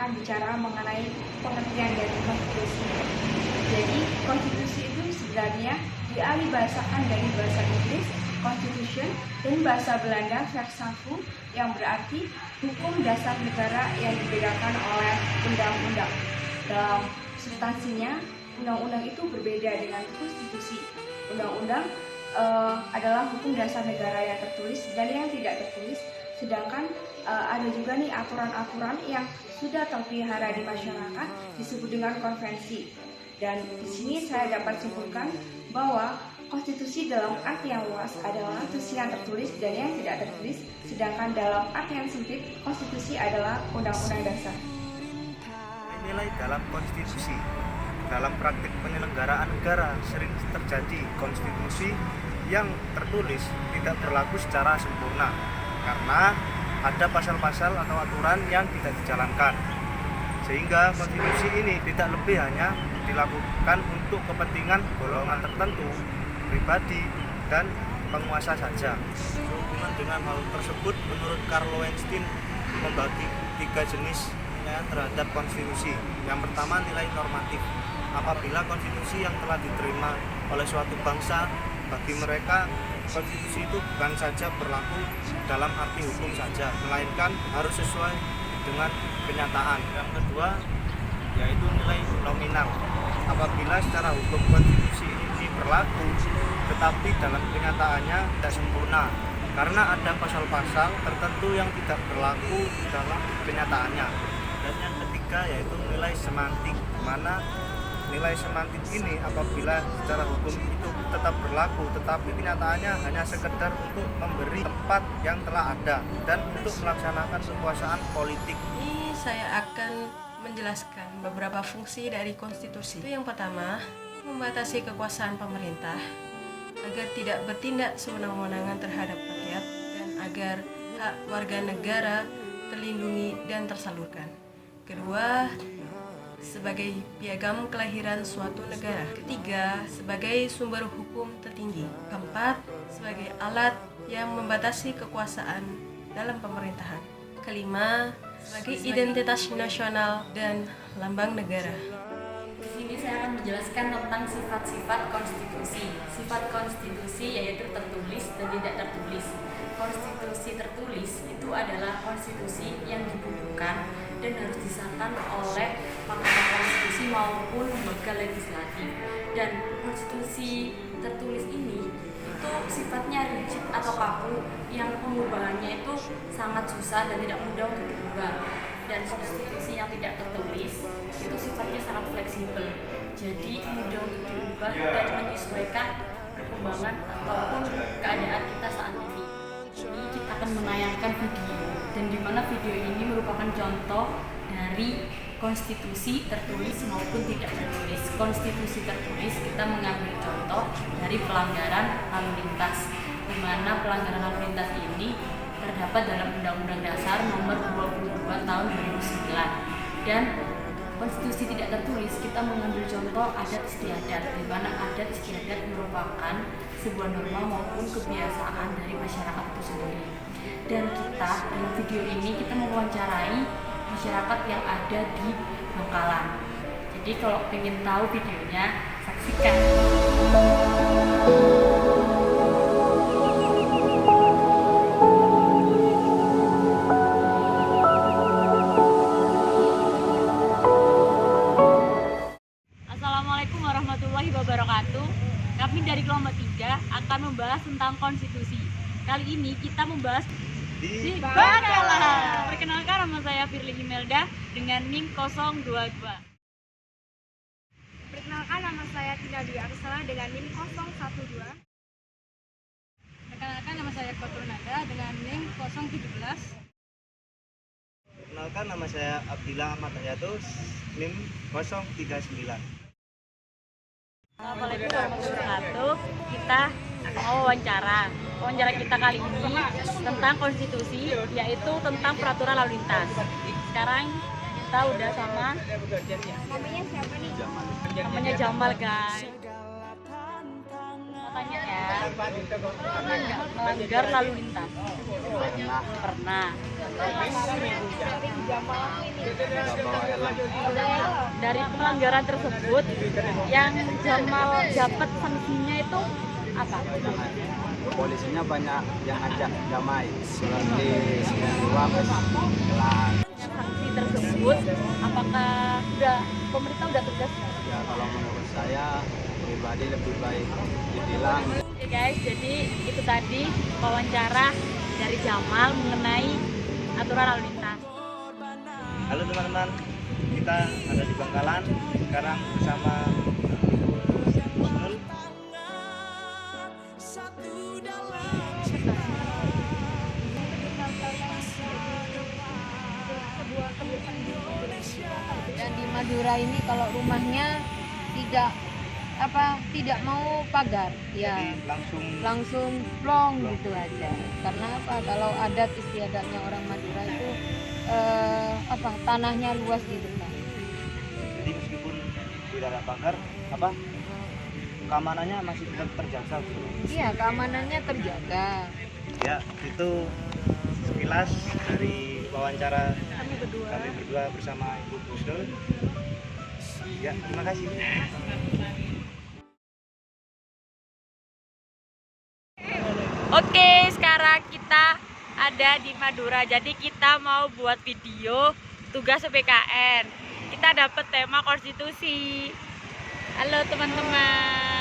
akan bicara mengenai pengertian dari konstitusi. Jadi, konstitusi itu sebenarnya dialihbahasakan dari bahasa Inggris Constitution dan bahasa Belanda Versailles yang berarti hukum dasar negara yang dibedakan oleh undang-undang. Dalam substansinya, undang-undang itu berbeda dengan konstitusi. Undang-undang adalah hukum dasar negara yang tertulis dan yang tidak tertulis. Sedangkan ada juga nih aturan-aturan yang sudah terpelihara di masyarakat disebut dengan konvensi. Dan di sini saya dapat simpulkan bahwa konstitusi dalam arti yang luas adalah konstitusi yang tertulis dan yang tidak tertulis, sedangkan dalam arti yang sempit, konstitusi adalah undang-undang dasar. Nilai dalam konstitusi. Dalam praktik penyelenggaraan negara sering terjadi konstitusi yang tertulis tidak berlaku secara sempurna karena ada pasal-pasal atau aturan yang tidak dijalankan. Sehingga konstitusi ini tidak lebih hanya dilakukan untuk kepentingan golongan tertentu, pribadi, dan penguasa saja. Sehubungan dengan hal tersebut, menurut Karl Loewenstein membagi 3 jenis penilaian terhadap konstitusi. Yang pertama, nilai normatif. Apabila konstitusi yang telah diterima oleh suatu bangsa, bagi mereka konstitusi itu bukan saja berlaku dalam arti hukum saja, melainkan harus sesuai dengan kenyataan. Yang kedua, yaitu nilai nominal. Apabila secara hukum konstitusi ini berlaku, tetapi dalam kenyataannya tidak sempurna karena ada pasal-pasal tertentu yang tidak berlaku dalam kenyataannya. Dan yang ketiga yaitu nilai semantik, di mana nilai semantik ini apabila secara hukum itu tetap berlaku tetapi kenyataannya hanya sekedar untuk memberi tempat yang telah ada dan untuk melaksanakan kekuasaan politik. Ini saya akan menjelaskan beberapa fungsi dari konstitusi. Itu yang pertama, membatasi kekuasaan pemerintah agar tidak bertindak sewenang-wenangan terhadap rakyat dan agar hak warga negara terlindungi dan tersalurkan. Kedua, sebagai piagam kelahiran suatu negara. Ketiga, sebagai sumber hukum tertinggi. Keempat, sebagai alat yang membatasi kekuasaan dalam pemerintahan. Kelima, sebagai identitas nasional dan lambang negara. Di sini saya akan menjelaskan tentang sifat-sifat konstitusi. Sifat konstitusi yaitu tertulis dan tidak tertulis. Konstitusi tertulis itu adalah konstitusi yang dibutuhkan dan harus disahkan oleh Mahkamah Konstitusi maupun lembaga legislatif. Dan konstitusi tertulis ini itu sifatnya rigid atau kaku yang pengubahannya itu sangat susah dan tidak mudah untuk diubah. Dan konstitusi yang tidak tertulis itu sifatnya sangat fleksibel, jadi mudah untuk diubah dan menyesuaikan perkembangan ataupun keadaan kita saat ini. Ini kita akan menayangkan video, dan di mana video ini merupakan contoh dari konstitusi tertulis maupun tidak tertulis. Konstitusi tertulis kita mengambil contoh dari pelanggaran lalu lintas, di mana pelanggaran lalu lintas ini terdapat dalam Undang-Undang Dasar Nomor 22 Tahun 2009. Dan konstitusi tidak tertulis kita mengambil contoh adat istiadat, di mana adat istiadat merupakan sebuah norma maupun kebiasaan dari masyarakat itu sendiri. Dan kita dalam video ini kita mewawancarai masyarakat yang ada di Bangkalan. Jadi kalau ingin tahu videonya, saksikan. Assalamualaikum warahmatullahi wabarakatuh. Kami dari kelompok 3 akan membahas tentang konstitusi. Kali ini kita membahas di Bangkalan. Perkenalkan, nama saya Firly Imelda dengan NIM 022. Perkenalkan, nama saya Tina Dwi Arsala dengan NIM 012. Perkenalkan, nama saya Kotur Nada dengan NIM 017. Perkenalkan, nama saya Abdillah Ahmad Hayatus, NIM 039. Assalamualaikum warahmatullahi wabarakatuh. Kita mau wawancara. Wawancara kita kali ini tentang konstitusi, yaitu tentang peraturan lalu lintas. Sekarang kita udah sama Namanya siapa nih? namanya Jamal, guys. Mau tanya ya, melanggar lalu lintas? Pernah. Dari pelanggaran tersebut yang Jamal dapat sanksinya itu apa? Polisinya banyak yang ajak damai seperti uang kelas. Sanksi tersebut apakah pemerintah sudah tegas? Ya kalau menurut saya pribadi lebih baik ditilang. Oke guys, jadi itu tadi wawancara dari Jamal mengenai aturan lalu lintas. Halo teman-teman, kita ada di Bangkalan sekarang bersama Husnul. Dan di Madura ini kalau rumahnya tidak mau pagar, ya Jadi langsung plong gitu aja. Karena apa? Kalau adat istiadatnya orang Madura itu tanahnya luas di depan. jadi meskipun tidak ada pagar, keamanannya masih tetap terjaga. Iya, keamanannya terjaga. Ya, itu sekilas dari wawancara kami berdua bersama Ibu Husnul. Ya, terima kasih. Oke, sekarang kita ada di Madura. Jadi kita mau buat video tugas PPKN. Kita dapat tema konstitusi. Halo teman-teman.